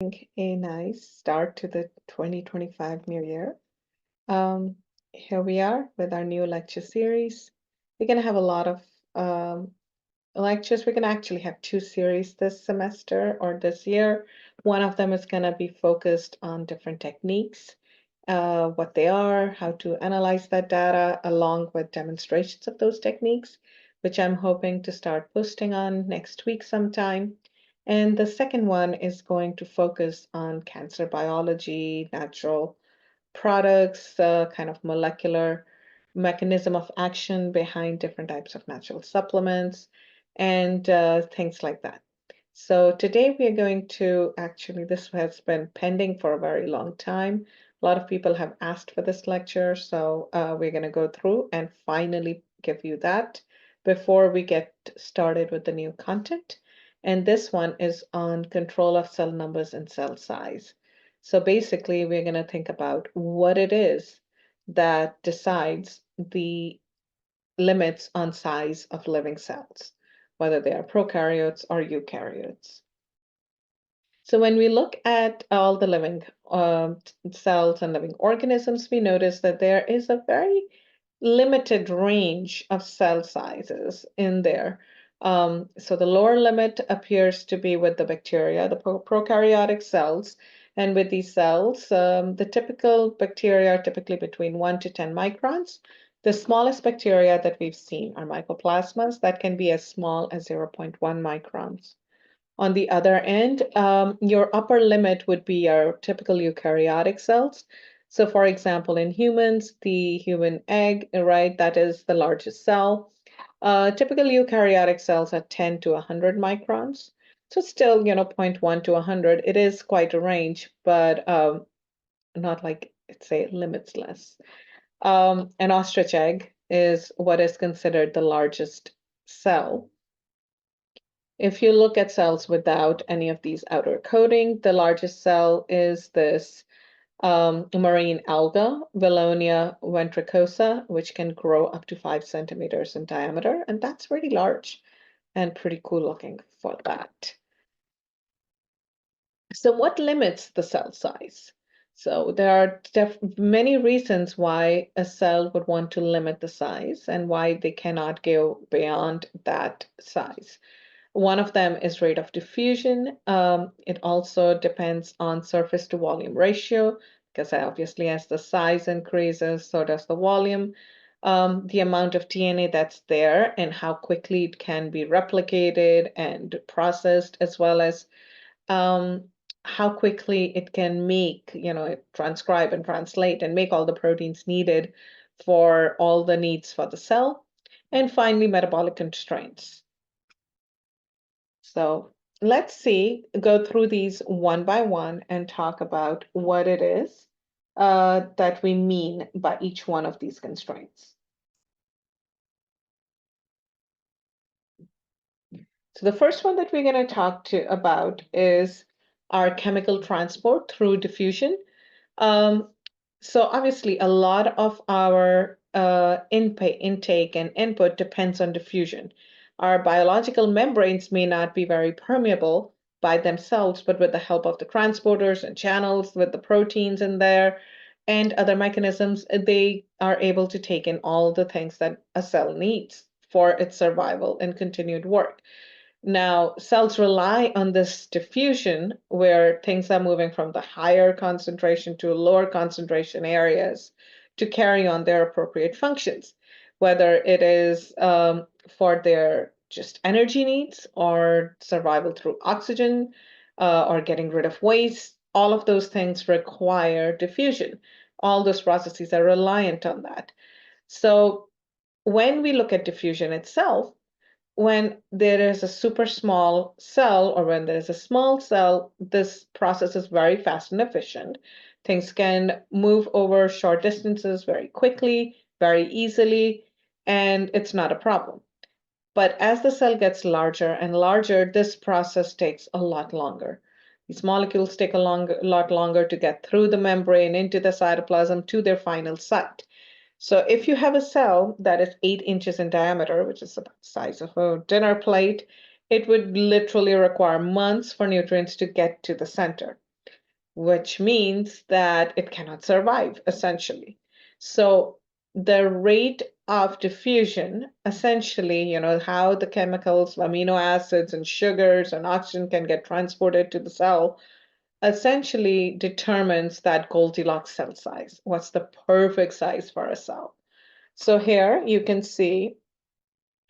having a nice start to the 2025 new year. Um, Here we are with our new lecture series. We're going to have a lot of lectures. We're going to actually have two series this semester or this year. One of them is going to be focused on different techniques, what they are, how to analyze that data, along with demonstrations of those techniques, which I'm hoping to start posting on next week sometime. And the second one is going to focus on cancer biology, natural products, kind of molecular mechanism of action behind different types of natural supplements, and things like that. So today we are going to actually, this has been pending for a very long time. A lot of people have asked for this lecture, so we're going to go through and finally give you that before we get started with the new content. And this one is on control of cell numbers and cell size. So basically, we're going to think about what it is that decides the limits on size of living cells, whether they are prokaryotes or eukaryotes. So when we look at all the living cells and living organisms, we notice that there is a very limited range of cell sizes in there. So the lower limit appears to be with the bacteria, the prokaryotic cells. And with these cells, the typical bacteria are typically between 1 to 10 microns. The smallest bacteria that we've seen are mycoplasmas that can be as small as 0.1 microns. On the other end, your upper limit would be your typical eukaryotic cells. So for example, in humans, the human egg, right, that is the largest cell. Typical eukaryotic cells are 10 to 100 microns. So still, 0.1 to 100, it is quite a range, but not like, say, limitless. An ostrich egg is what is considered the largest cell. If you look at cells without any of these outer coating, the largest cell is this marine alga, Valonia ventricosa, which can grow up to 5 centimeters in diameter, and that's really large and pretty cool looking for that. So what limits the cell size? So there are many reasons why a cell would want to limit the size and why they cannot go beyond that size. One of them is rate of diffusion. It also depends on surface to volume ratio, because obviously as the size increases, so does the volume. The amount of DNA that's there and how quickly it can be replicated and processed, as well as how quickly it can make, transcribe and translate and make all the proteins needed for all the needs for the cell. And finally, metabolic constraints. So let's go through these one by one and talk about what it is that we mean by each one of these constraints. So the first one that we're going to talk about is our chemical transport through diffusion. So obviously a lot of our intake and input depends on diffusion. Our biological membranes may not be very permeable by themselves, but with the help of the transporters and channels, with the proteins in there and other mechanisms, they are able to take in all the things that a cell needs for its survival and continued work. Now, cells rely on this diffusion where things are moving from the higher concentration to lower concentration areas to carry on their appropriate functions, whether it is for their just energy needs or survival through oxygen or getting rid of waste. All of those things require diffusion. All those processes are reliant on that. So when we look at diffusion itself, when there is a super small cell or when there is a small cell, this process is very fast and efficient. Things can move over short distances very quickly, very easily, and it's not a problem. But as the cell gets larger and larger, this process takes a lot longer. These molecules take a lot longer to get through the membrane into the cytoplasm to their final site. So if you have a cell that is 8 inches in diameter, which is about the size of a dinner plate, it would literally require months for nutrients to get to the center. which means that it cannot survive, essentially. So the rate of diffusion, essentially, how the chemicals, amino acids and sugars and oxygen can get transported to the cell, essentially determines that Goldilocks cell size. What's the perfect size for a cell? So here you can see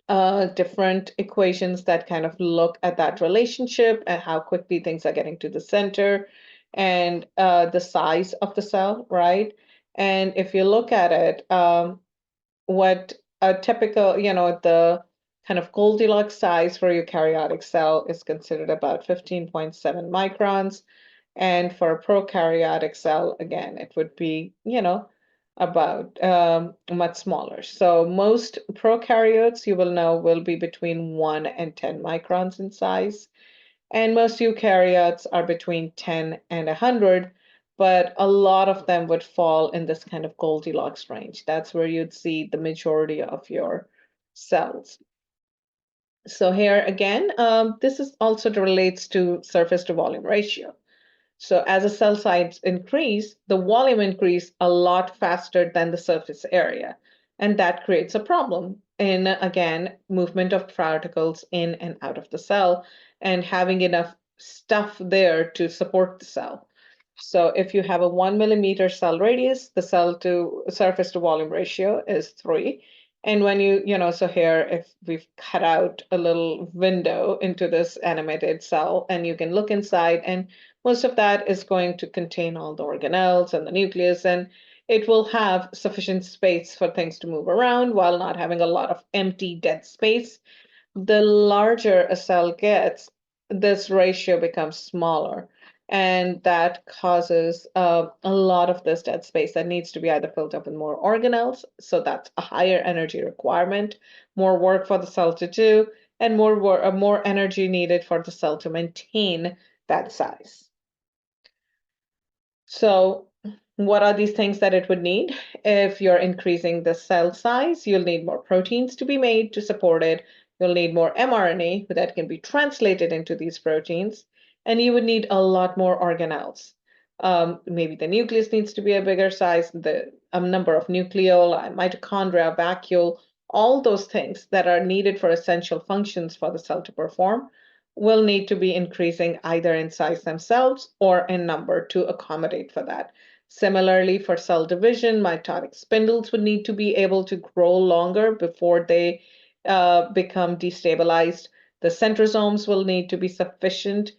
different equations that kind of look at that relationship and how quickly things are getting to the center and the size of the cell, right? And if you look at it, what a typical, the kind of Goldilocks size for a eukaryotic cell is considered about 15.7 microns. And for a prokaryotic cell, again, it would be, about much smaller. So most prokaryotes, you will know, will be between 1 and 10 microns in size. And most eukaryotes are between 10 and 100, but a lot of them would fall in this kind of Goldilocks range. That's where you'd see the majority of your cells. So here again, this is also relates to surface to volume ratio. So as the cell size increase, the volume increase a lot faster than the surface area. And that creates a problem in, again, movement of particles in and out of the cell and having enough stuff there to support the cell. So if you have a 1 millimeter cell radius, the cell to surface to volume ratio is 3. And when so here, if we've cut out a little window into this animated cell, and you can look inside, and most of that is going to contain all the organelles and the nucleus, and it will have sufficient space for things to move around while not having a lot of empty dead space. The larger a cell gets, this ratio becomes smaller. And that causes a lot of this dead space that needs to be either filled up with more organelles, so that's a higher energy requirement, more work for the cell to do, and more energy needed for the cell to maintain that size. So what are these things that it would need? If you're increasing the cell size, you'll need more proteins to be made to support it. You'll need more mRNA that can be translated into these proteins, and you would need a lot more organelles. Maybe the nucleus needs to be a bigger size, the number of nucleoli, mitochondria, vacuole, all those things that are needed for essential functions for the cell to perform will need to be increasing either in size themselves or in number to accommodate for that. Similarly, for cell division, mitotic spindles would need to be able to grow longer before they become destabilized. The centrosomes will need to be sufficient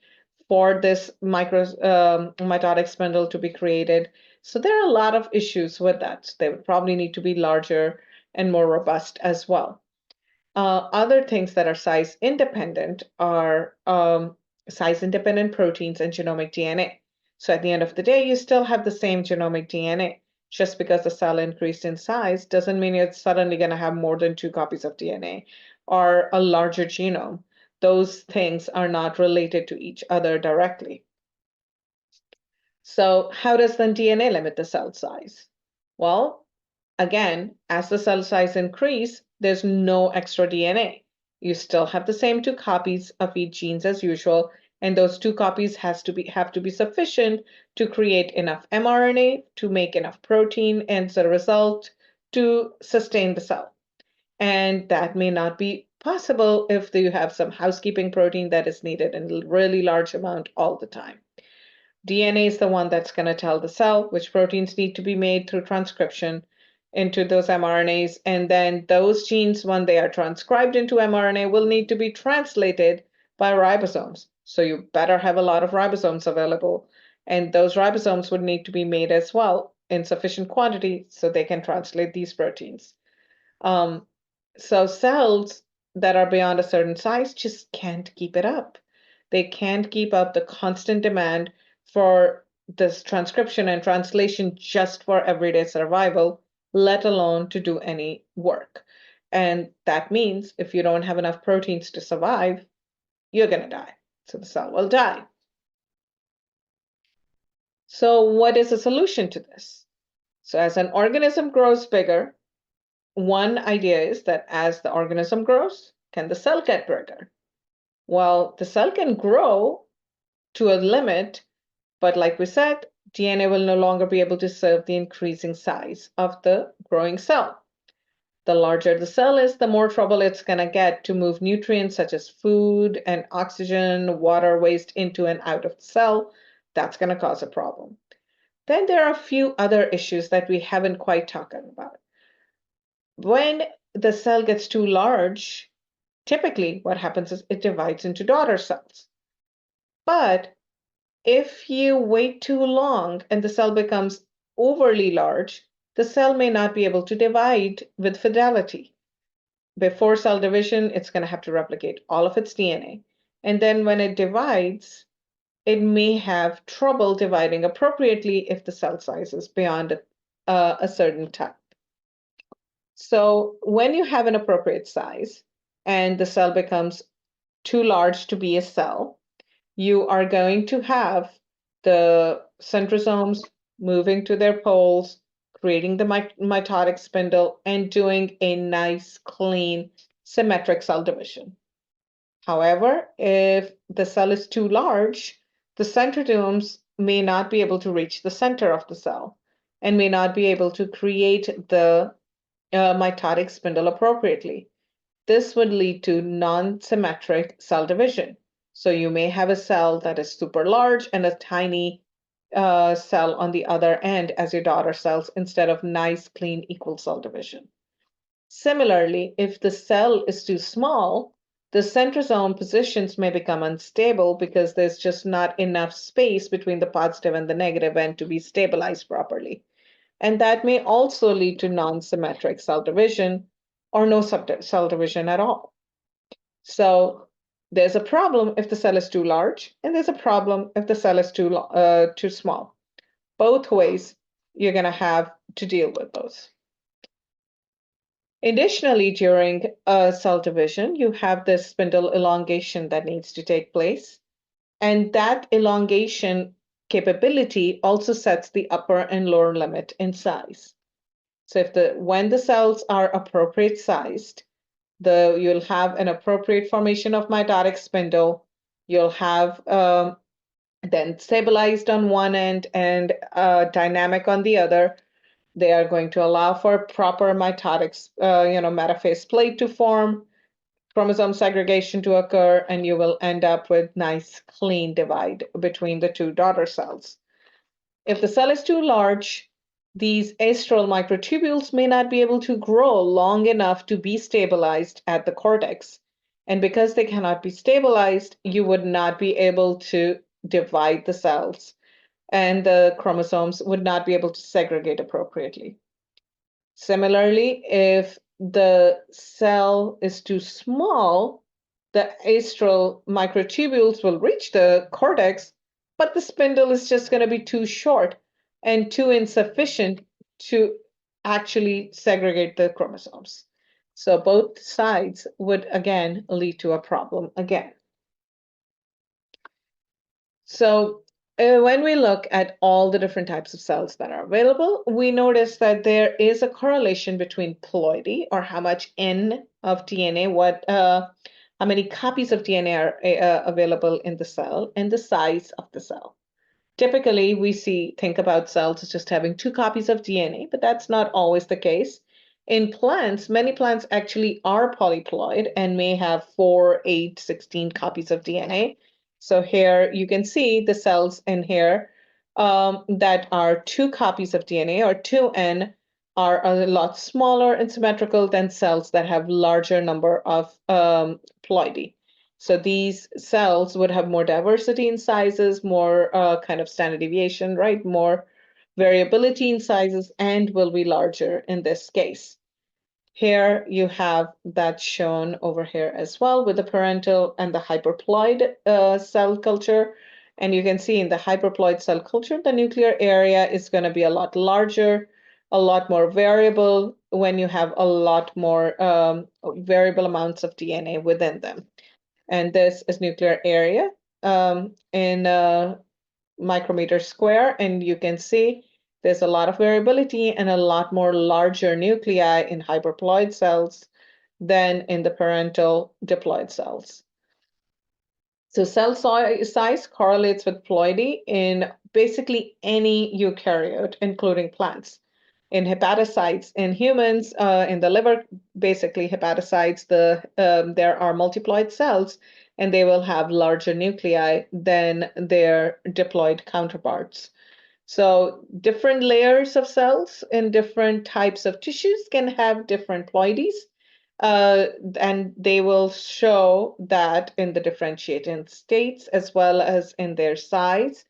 for this mitotic spindle to be created. So there are a lot of issues with that. They would probably need to be larger and more robust as well. Other things that are size independent are size independent proteins and genomic DNA. So at the end of the day, you still have the same genomic DNA. Just because the cell increased in size doesn't mean it's suddenly going to have more than 2 copies of DNA or a larger genome. Those things are not related to each other directly. So how does then DNA limit the cell size? Well, again, as the cell size increase, there's no extra DNA. You still have the same 2 copies of each genes as usual, and those 2 copies have to be sufficient to create enough mRNA to make enough protein, and as a result, to sustain the cell. And that may not be possible if you have some housekeeping protein that is needed in a really large amount all the time. DNA is the one that's going to tell the cell which proteins need to be made through transcription into those mRNAs. And then those genes, when they are transcribed into mRNA, will need to be translated by ribosomes. So you better have a lot of ribosomes available. And those ribosomes would need to be made as well in sufficient quantity so they can translate these proteins. So cells that are beyond a certain size just can't keep it up. They can't keep up the constant demand for this transcription and translation just for everyday survival, let alone to do any work. And that means if you don't have enough proteins to survive, you're going to die. So the cell will die. So what is the solution to this? So as an organism grows bigger, one idea is that as the organism grows, can the cell get bigger? Well, the cell can grow to a limit But like we said, DNA will no longer be able to serve the increasing size of the growing cell. The larger the cell is, the more trouble it's going to get to move nutrients such as food and oxygen, water waste into and out of the cell. That's going to cause a problem. Then there are a few other issues that we haven't quite talked about. When the cell gets too large, typically what happens is it divides into daughter cells. But if you wait too long and the cell becomes overly large, the cell may not be able to divide with fidelity. Before cell division, it's going to have to replicate all of its DNA. And then when it divides, it may have trouble dividing appropriately if the cell size is beyond a certain type. So when you have an appropriate size and the cell becomes too large to be a cell, you are going to have the centrosomes moving to their poles, creating the mitotic spindle, and doing a nice, clean, symmetric cell division. However, if the cell is too large, the centrosomes may not be able to reach the center of the cell and may not be able to create the mitotic spindle appropriately. This would lead to non-symmetric cell division. So you may have a cell that is super large and a tiny cell on the other end as your daughter cells instead of nice, clean, equal cell division. Similarly, if the cell is too small, the centrosome positions may become unstable because there's just not enough space between the positive and the negative end to be stabilized properly. And that may also lead to non-symmetric cell division or no cell division at all. So there's a problem if the cell is too large, and there's a problem if the cell is too small. Both ways, you're going to have to deal with those. Additionally, during cell division, you have this spindle elongation that needs to take place. And that elongation capability also sets the upper and lower limit in size. So when the cells are appropriate sized, you'll have an appropriate formation of mitotic spindle. You'll have then stabilized on one end and dynamic on the other. They are going to allow for proper mitotic, metaphase plate to form, chromosome segregation to occur, and you will end up with nice, clean divide between the two daughter cells. If the cell is too large, these astral microtubules may not be able to grow long enough to be stabilized at the cortex. And because they cannot be stabilized, you would not be able to divide the cells, and the chromosomes would not be able to segregate appropriately. Similarly, if the cell is too small, the astral microtubules will reach the cortex, but the spindle is just going to be too short and too insufficient to actually segregate the chromosomes. So both sides would again lead to a problem again. So when we look at all the different types of cells that are available, we notice that there is a correlation between ploidy, or how much N of DNA, how many copies of DNA are available in the cell, and the size of the cell. Typically, think about cells as just having 2 copies of DNA, but that's not always the case. In plants, many plants actually are polyploid and may have 4, 8, 16 copies of DNA. So here you can see the cells in here that are 2 copies of DNA, or 2N, are a lot smaller and symmetrical than cells that have larger number of ploidy. So these cells would have more diversity in sizes, more kind of standard deviation, right? More variability in sizes, and will be larger in this case. Here you have that shown over here as well with the parental and the hyperploid cell culture. And you can see in the hyperploid cell culture, the nuclear area is going to be a lot larger, a lot more variable when you have a lot more variable amounts of DNA within them. And this is nuclear area in micrometer square, and you can see there's a lot of variability and a lot more larger nuclei in hyperploid cells than in the parental diploid cells. So cell size correlates with ploidy in basically any eukaryote, including plants. In hepatocytes, in humans, in the liver, basically hepatocytes, there are multiploid cells, and they will have larger nuclei than their diploid counterparts. So different layers of cells in different types of tissues can have different ploidies, and they will show that in the differentiated states as well as in their size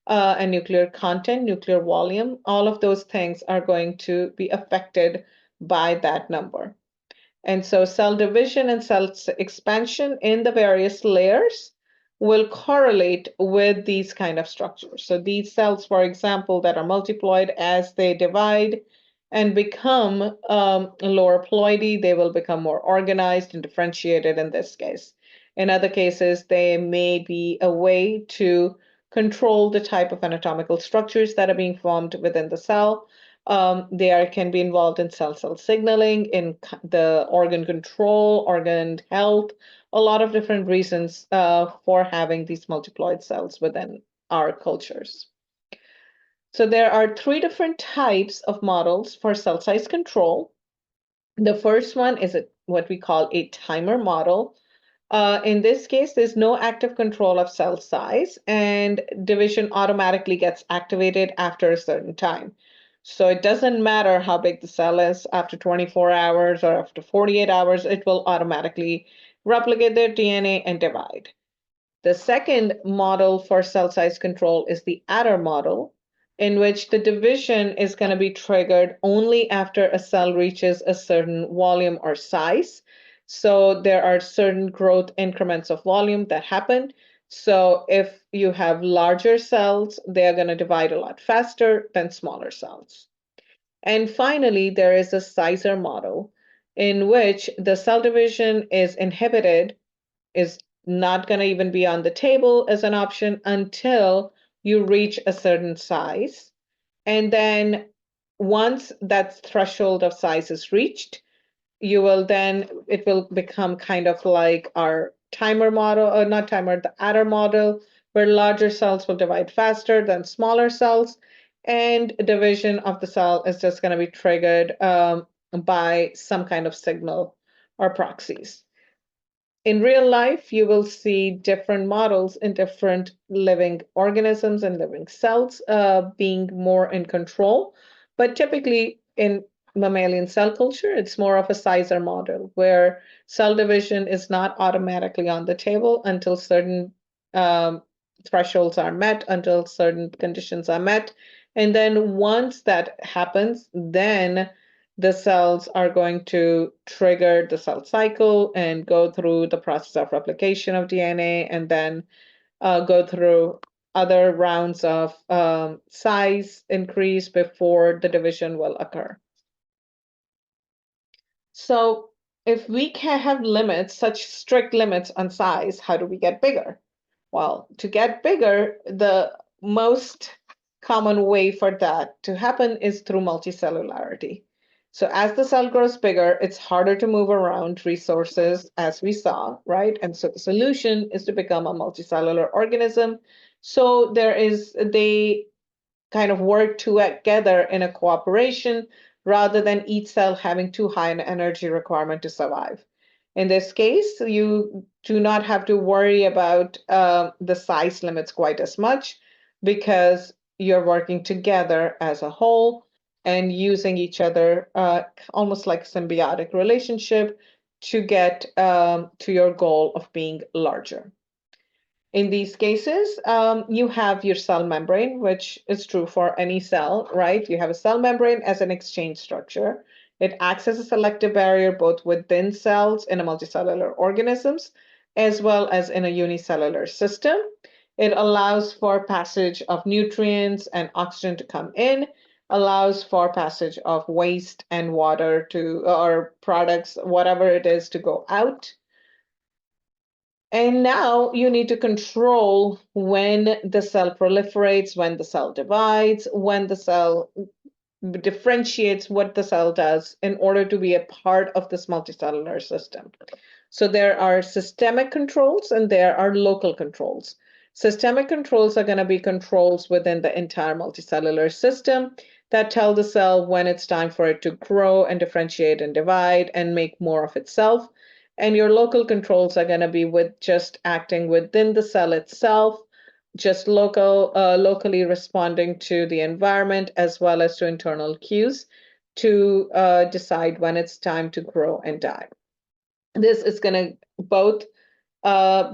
and nuclear content, nuclear volume. All of those things are going to be affected by that number. And so cell division and cell expansion in the various layers will correlate with these kind of structures. So these cells, for example, that are multiploid, as they divide and become lower ploidy, they will become more organized and differentiated in this case. In other cases, they may be a way to control the type of anatomical structures that are being formed within the cell. They can be involved in cell-cell signaling, in the organ control, organ health, a lot of different reasons for having these multiploid cells within our cultures. So there are three different types of models for cell size control. The first one is what we call a timer model. In this case, there's no active control of cell size, and division automatically gets activated after a certain time. So it doesn't matter how big the cell is, after 24 hours or after 48 hours, it will automatically replicate their DNA and divide. The second model for cell size control is the adder model, in which the division is going to be triggered only after a cell reaches a certain volume or size. So there are certain growth increments of volume that happen. So if you have larger cells, they are going to divide a lot faster than smaller cells. And finally, there is a sizer model in which the cell division is inhibited, is not going to even be on the table as an option until you reach a certain size. And then once that threshold of size is reached, it will become kind of like our timer model, or not timer, the adder model, where larger cells will divide faster than smaller cells. And division of the cell is just going to be triggered by some kind of signal or proxies. In real life, you will see different models in different living organisms and living cells being more in control. But typically in mammalian cell culture, it's more of a sizer model where cell division is not automatically on the table until certain thresholds are met, until certain conditions are met. And then once that happens, then the cells are going to trigger the cell cycle and go through the process of replication of DNA, and then go through other rounds of size increase before the division will occur. So if we can have limits, such strict limits on size, how do we get bigger? Well, to get bigger, the most common way for that to happen is through multicellularity. So as the cell grows bigger, it's harder to move around resources, as we saw, right? And so the solution is to become a multicellular organism. So they kind of work together in a cooperation rather than each cell having too high an energy requirement to survive. In this case, you do not have to worry about the size limits quite as much because you're working together as a whole and using each other almost like a symbiotic relationship to get to your goal of being larger. In these cases, you have your cell membrane, which is true for any cell, right? You have a cell membrane as an exchange structure. It acts as a selective barrier both within cells in a multicellular organisms, as well as in a unicellular system. It allows for passage of nutrients and oxygen to come in, allows for passage of waste and water or products, whatever it is, to go out. And now you need to control when the cell proliferates, when the cell divides, when the cell differentiates, what the cell does in order to be a part of this multicellular system. So there are systemic controls and there are local controls. Systemic controls are going to be controls within the entire multicellular system that tell the cell when it's time for it to grow and differentiate and divide and make more of itself. And your local controls are going to be with just acting within the cell itself, just locally responding to the environment as well as to internal cues to decide when it's time to grow and die. This is going to both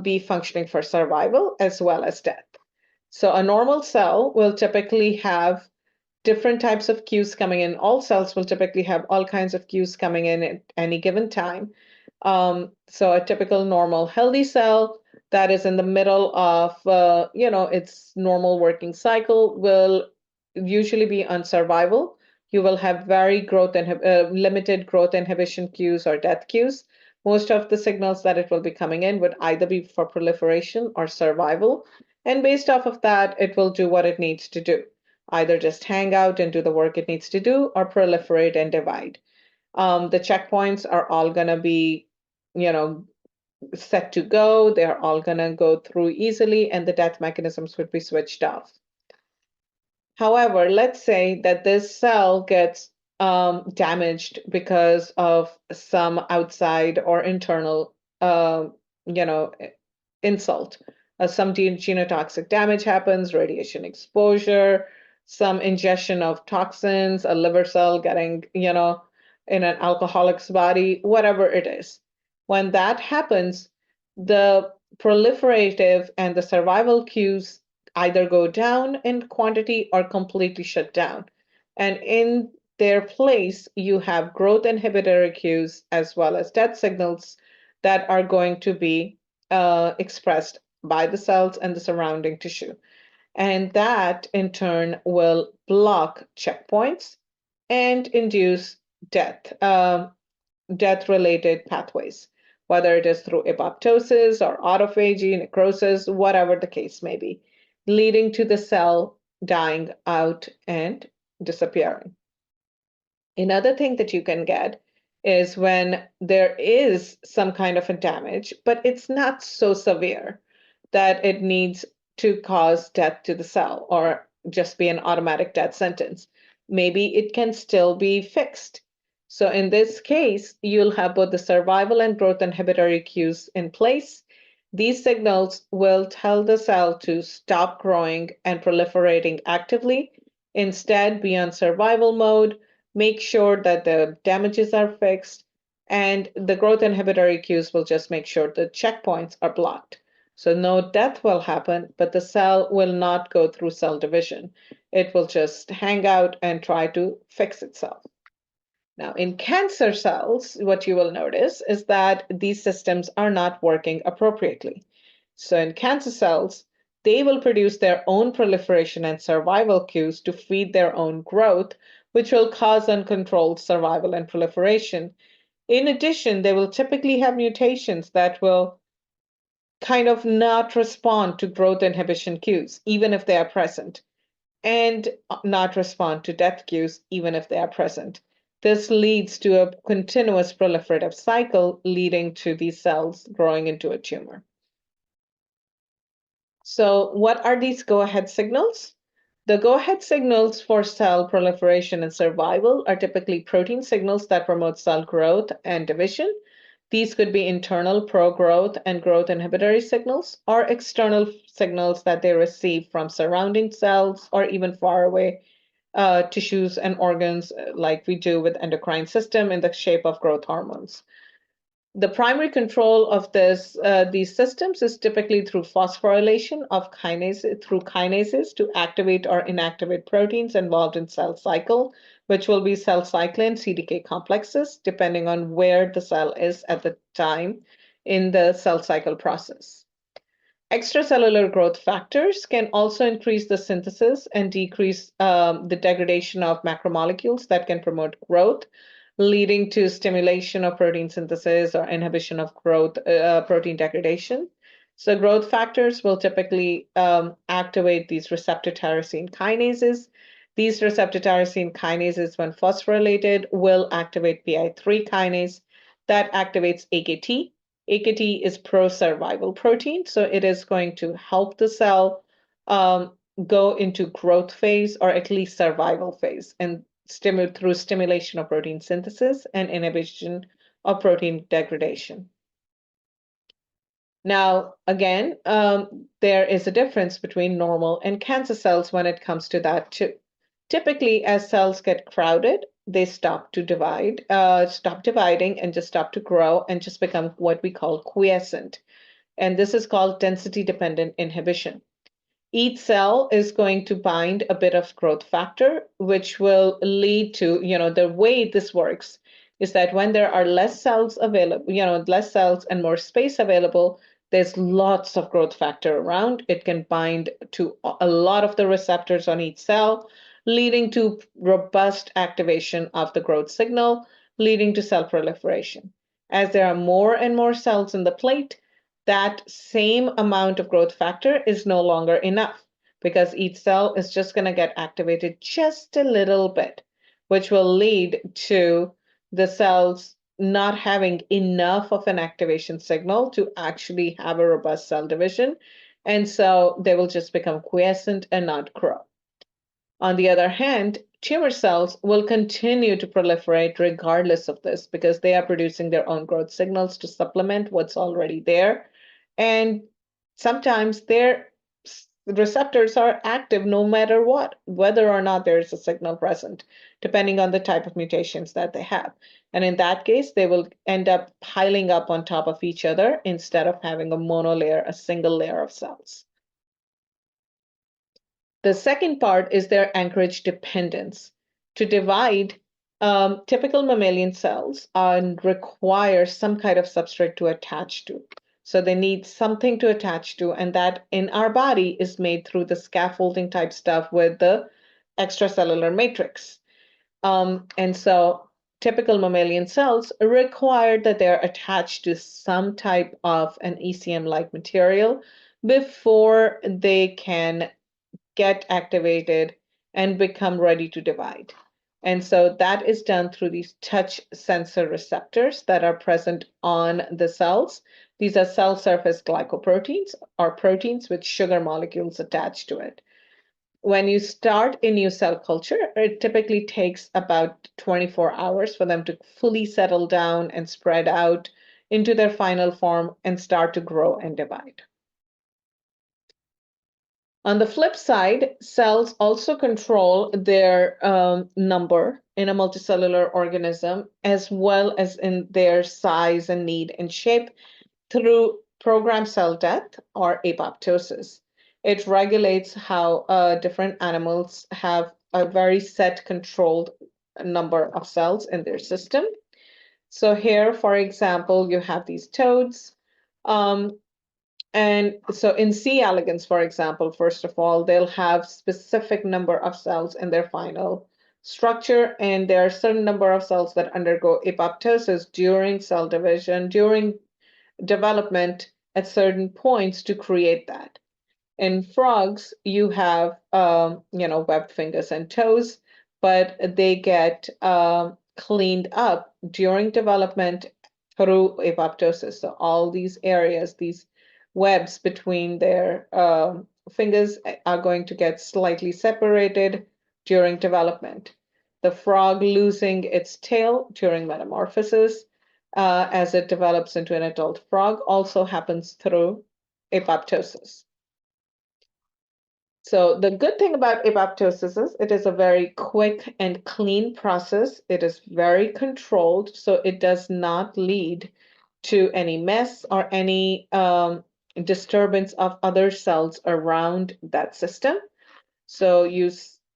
be functioning for survival as well as death. So a normal cell will typically have different types of cues coming in. All cells will typically have all kinds of cues coming in at any given time. So a typical normal healthy cell that is in the middle of its normal working cycle will usually be on survival. You will have very limited growth inhibition cues or death cues. Most of the signals that it will be coming in would either be for proliferation or survival. And based off of that, it will do what it needs to do. Either just hang out and do the work it needs to do or proliferate and divide. The checkpoints are all going to be, set to go. They're all going to go through easily and the death mechanisms would be switched off. However, let's say that this cell gets damaged because of some outside or internal, insult. Some genotoxic damage happens, radiation exposure, some ingestion of toxins, a liver cell getting, in an alcoholic's body, whatever it is. When that happens, the proliferative and the survival cues either go down in quantity or completely shut down. And in their place, you have growth inhibitory cues as well as death signals that are going to be expressed by the cells and the surrounding tissue. And that in turn will block checkpoints and induce death-related pathways, whether it is through apoptosis or autophagy, necrosis, whatever the case may be, leading to the cell dying out and disappearing. Another thing that you can get is when there is some kind of a damage, but it's not so severe that it needs to cause death to the cell or just be an automatic death sentence. Maybe it can still be fixed. So in this case, you'll have both the survival and growth inhibitory cues in place. These signals will tell the cell to stop growing and proliferating actively, instead be on survival mode, make sure that the damages are fixed, and the growth inhibitory cues will just make sure the checkpoints are blocked. So no death will happen, but the cell will not go through cell division. It will just hang out and try to fix itself. Now, in cancer cells, what you will notice is that these systems are not working appropriately. So in cancer cells, they will produce their own proliferation and survival cues to feed their own growth, which will cause uncontrolled survival and proliferation. In addition, they will typically have mutations that will kind of not respond to growth inhibition cues, even if they are present, and not respond to death cues, even if they are present. This leads to a continuous proliferative cycle, leading to these cells growing into a tumor. So what are these go-ahead signals? The go-ahead signals for cell proliferation and survival are typically protein signals that promote cell growth and division. These could be internal pro-growth and growth inhibitory signals, or external signals that they receive from surrounding cells or even far away tissues and organs, like we do with endocrine system in the shape of growth hormones. The primary control of these systems is typically through phosphorylation of kinases to activate or inactivate proteins involved in cell cycle, which will be cell cyclin CDK complexes, depending on where the cell is at the time in the cell cycle process. Extracellular growth factors can also increase the synthesis and decrease the degradation of macromolecules that can promote growth, leading to stimulation of protein synthesis or inhibition of growth protein degradation. So growth factors will typically activate these receptor tyrosine kinases. These receptor tyrosine kinases, when phosphorylated, will activate PI3 kinase that activates AKT. AKT is pro-survival protein, so it is going to help the cell go into growth phase or at least survival phase and through stimulation of protein synthesis and inhibition of protein degradation. Now, again, there is a difference between normal and cancer cells when it comes to that too. Typically, as cells get crowded, they stop dividing and just stop to grow and just become what we call quiescent. And this is called density-dependent inhibition. Each cell is going to bind a bit of growth factor, which will lead to, the way this works is that when there are less cells available, less cells and more space available, there's lots of growth factor around. It can bind to a lot of the receptors on each cell, leading to robust activation of the growth signal, leading to cell proliferation. As there are more and more cells in the plate, that same amount of growth factor is no longer enough because each cell is just going to get activated just a little bit, which will lead to the cells not having enough of an activation signal to actually have a robust cell division. And so they will just become quiescent and not grow. On the other hand, tumor cells will continue to proliferate regardless of this because they are producing their own growth signals to supplement what's already there. And sometimes their receptors are active no matter what, whether or not there is a signal present, depending on the type of mutations that they have. And in that case, they will end up piling up on top of each other instead of having a monolayer, a single layer of cells. The second part is their anchorage dependence. To divide, typical mammalian cells require some kind of substrate to attach to. So they need something to attach to, and that in our body is made through the scaffolding type stuff with the extracellular matrix. And so typical mammalian cells require that they're attached to some type of an ECM-like material before they can get activated and become ready to divide. And so that is done through these touch sensor receptors that are present on the cells. These are cell surface glycoproteins or proteins with sugar molecules attached to it. When you start a new cell culture, it typically takes about 24 hours for them to fully settle down and spread out into their final form and start to grow and divide. On the flip side, cells also control their number in a multicellular organism, as well as in their size and need and shape through programmed cell death or apoptosis. It regulates how different animals have a very set controlled number of cells in their system. So here, for example, you have these toads. And so in C. elegans, for example, first of all, they'll have specific number of cells in their final structure, and there are certain number of cells that undergo apoptosis during cell division, during development at certain points to create that. In frogs, you have, webbed fingers and toes, but they get cleaned up during development through apoptosis. So all these areas, these webs between their fingers are going to get slightly separated during development. The frog losing its tail during metamorphosis as it develops into an adult frog also happens through apoptosis. So the good thing about apoptosis is it is a very quick and clean process. It is very controlled, so it does not lead to any mess or any disturbance of other cells around that system. So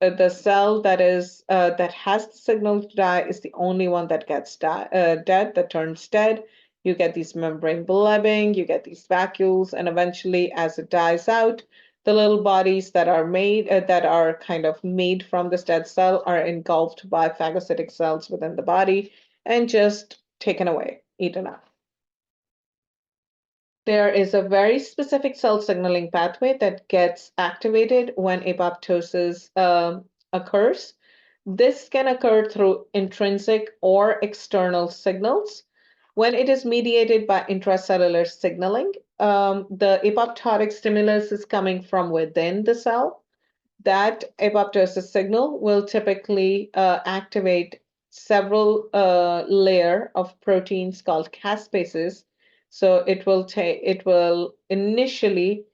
the cell that has the signal to die is the only one that gets dead, that turns dead. You get these membrane blebbing, you get these vacuoles, and eventually, as it dies out, the little bodies that are kind of made from this dead cell are engulfed by phagocytic cells within the body and just taken away, eaten up. There is a very specific cell signaling pathway that gets activated when apoptosis occurs. This can occur through intrinsic or external signals, When it is mediated by intracellular signaling, the apoptotic stimulus is coming from within the cell. That apoptosis signal will typically activate several layer of proteins called caspases. So it will initially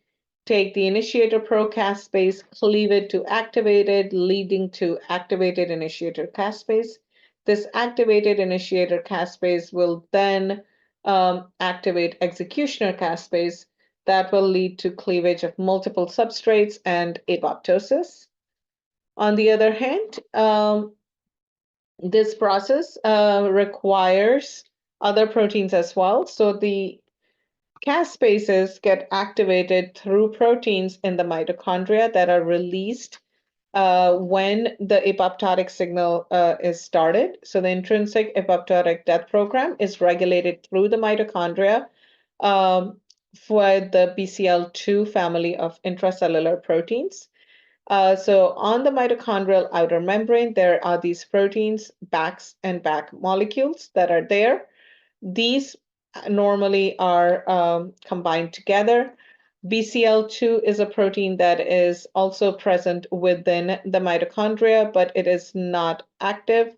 take the initiator procaspase, cleave it to activated, leading to activated initiator caspase. This activated initiator caspase will then activate executioner caspase that will lead to cleavage of multiple substrates and apoptosis. On the other hand, this process requires other proteins as well. So the caspases get activated through proteins in the mitochondria that are released when the apoptotic signal is started. So the intrinsic apoptotic death program is regulated through the mitochondria for the BCL2 family of intracellular proteins. So on the mitochondrial outer membrane, there are these proteins, Bax and Bac molecules that are there. These normally are combined together. BCL2 is a protein that is also present within the mitochondria, but it is not active.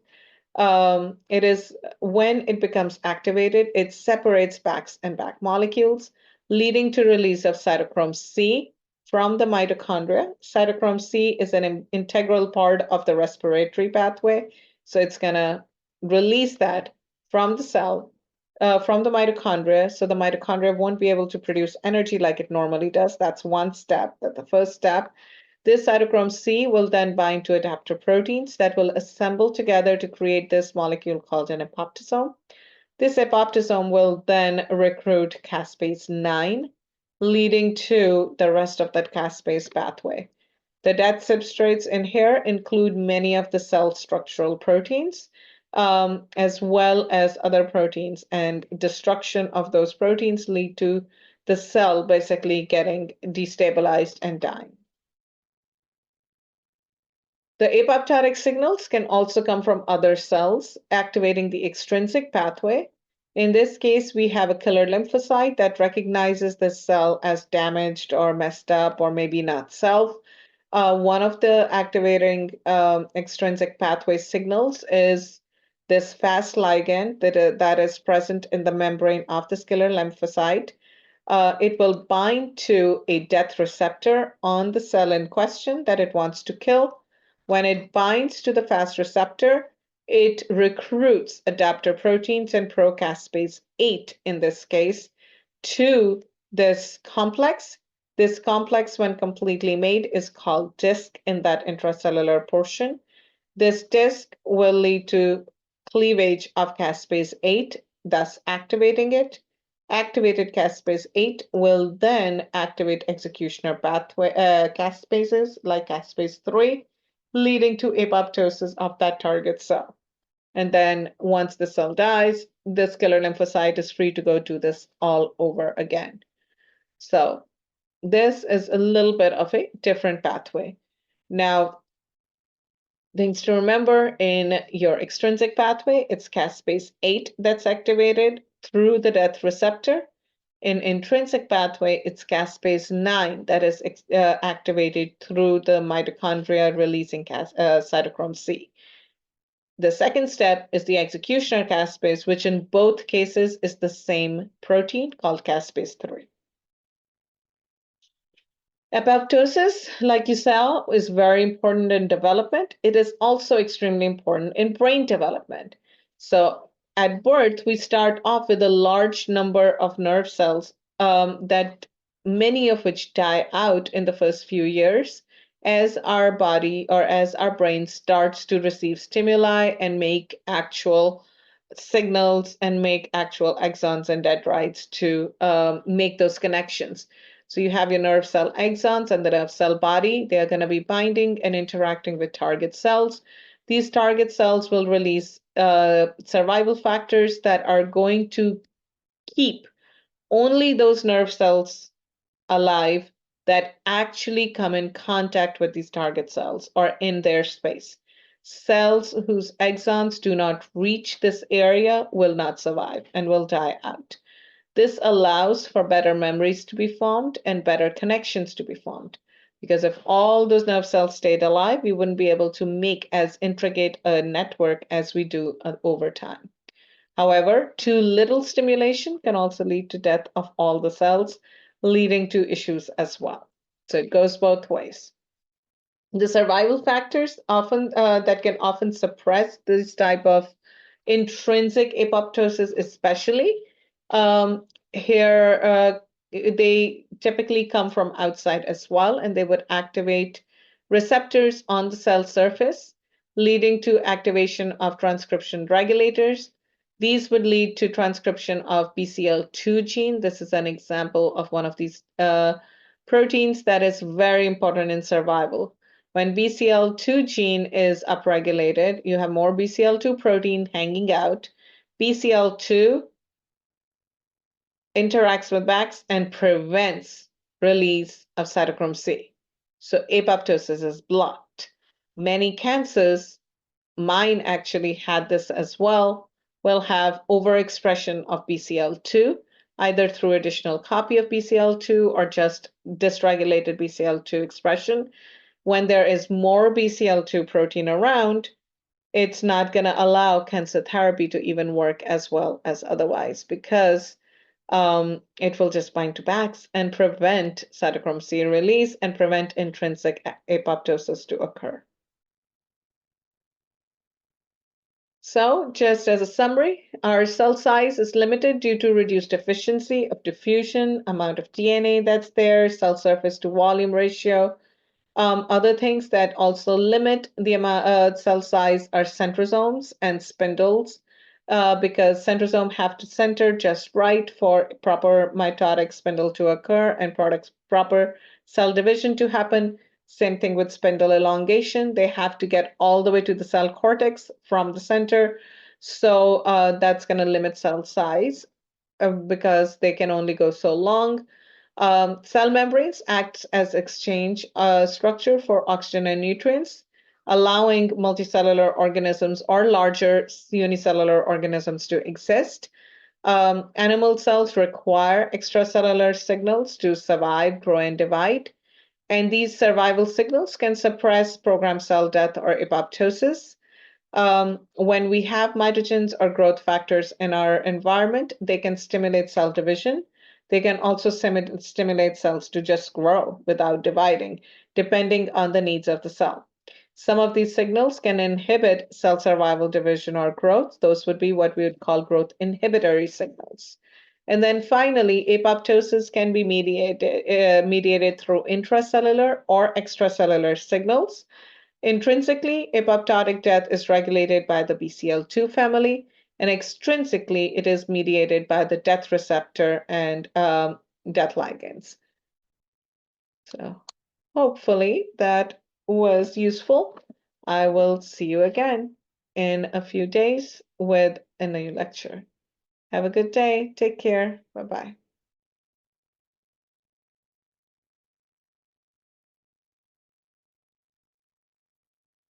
It is when it becomes activated, it separates Bax and Bac molecules, leading to release of cytochrome C from the mitochondria. Cytochrome C is an integral part of the respiratory pathway, so it's going to release that from the cell, from the mitochondria, so the mitochondria won't be able to produce energy like it normally does. That's one step, that's the first step. This cytochrome C will then bind to adapter proteins that will assemble together to create this molecule called an apoptosome. This apoptosome will then recruit caspase 9, leading to the rest of that caspase pathway. The death substrates in here include many of the cell structural proteins, as well as other proteins, and destruction of those proteins lead to the cell basically getting destabilized and dying. The apoptotic signals can also come from other cells, activating the extrinsic pathway. In this case, we have a killer lymphocyte that recognizes the cell as damaged or messed up or maybe not self. One of the activating extrinsic pathway signals is this Fas ligand that is present in the membrane of the killer lymphocyte. It will bind to a death receptor on the cell in question that it wants to kill. When it binds to the Fas receptor, it recruits adapter proteins and procaspase 8 in this case to this complex. This complex, when completely made, is called disc in that intracellular portion. This disc will lead to cleavage of caspase 8, thus activating it. Activated caspase 8 will then activate executioner pathway caspases like caspase 3, leading to apoptosis of that target cell. And then once the cell dies, this killer lymphocyte is free to go do this all over again. So this is a little bit of a different pathway. Now, things to remember in your extrinsic pathway, it's caspase 8 that's activated through the death receptor. In intrinsic pathway, it's caspase 9 that is activated through the mitochondria releasing cytochrome C. The second step is the executioner caspase, which in both cases is the same protein called caspase 3. Apoptosis, like you saw, is very important in development. It is also extremely important in brain development. So at birth, we start off with a large number of nerve cells that many of which die out in the first few years as our body or as our brain starts to receive stimuli and make actual signals and make actual axons and dendrites to make those connections. So you have your nerve cell axons and the nerve cell body. They are going to be binding and interacting with target cells. These target cells will release survival factors that are going to keep only those nerve cells alive that actually come in contact with these target cells or in their space. Cells whose exons do not reach this area will not survive and will die out. This allows for better memories to be formed and better connections to be formed. Because if all those nerve cells stayed alive, we wouldn't be able to make as intricate a network as we do over time. However, too little stimulation can also lead to death of all the cells, leading to issues as well. So it goes both ways. The survival factors often that can often suppress this type of intrinsic apoptosis, especially here, they typically come from outside as well, and they would activate receptors on the cell surface, leading to activation of transcription regulators. These would lead to transcription of BCL2 gene. This is an example of one of these proteins that is very important in survival. When BCL2 gene is upregulated, you have more BCL2 protein hanging out. BCL2 interacts with BAX and prevents release of cytochrome C. So apoptosis is blocked. Many cancers, mine actually had this as well, will have overexpression of BCL2, either through additional copy of BCL2 or just dysregulated BCL2 expression. When there is more BCL2 protein around, it's not going to allow cancer therapy to even work as well as otherwise, because it will just bind to BAX and prevent cytochrome C release and prevent intrinsic apoptosis to occur. So just as a summary, our cell size is limited due to reduced efficiency of diffusion, amount of DNA that's there, cell surface to volume ratio. Other things that also limit the amount cell size are centrosomes and spindles, because centrosome have to center just right for proper mitotic spindle to occur and proper cell division to happen. Same thing with spindle elongation. They have to get all the way to the cell cortex from the center. So that's going to limit cell size because they can only go so long. Cell membranes act as exchange structure for oxygen and nutrients, allowing multicellular organisms or larger unicellular organisms to exist. Animal cells require extracellular signals to survive, grow, and divide. And these survival signals can suppress programmed cell death or apoptosis. When we have mitogens or growth factors in our environment, they can stimulate cell division. They can also stimulate cells to just grow without dividing, depending on the needs of the cell. Some of these signals can inhibit cell survival, division, or growth. Those would be what we would call growth inhibitory signals. And then finally, apoptosis can be mediated through intracellular or extracellular signals. Intrinsically, apoptotic death is regulated by the BCL2 family, and extrinsically, it is mediated by the death receptor and death ligands. So hopefully that was useful. I will see you again in a few days with a new lecture. Have a good day. Take care. Bye-bye.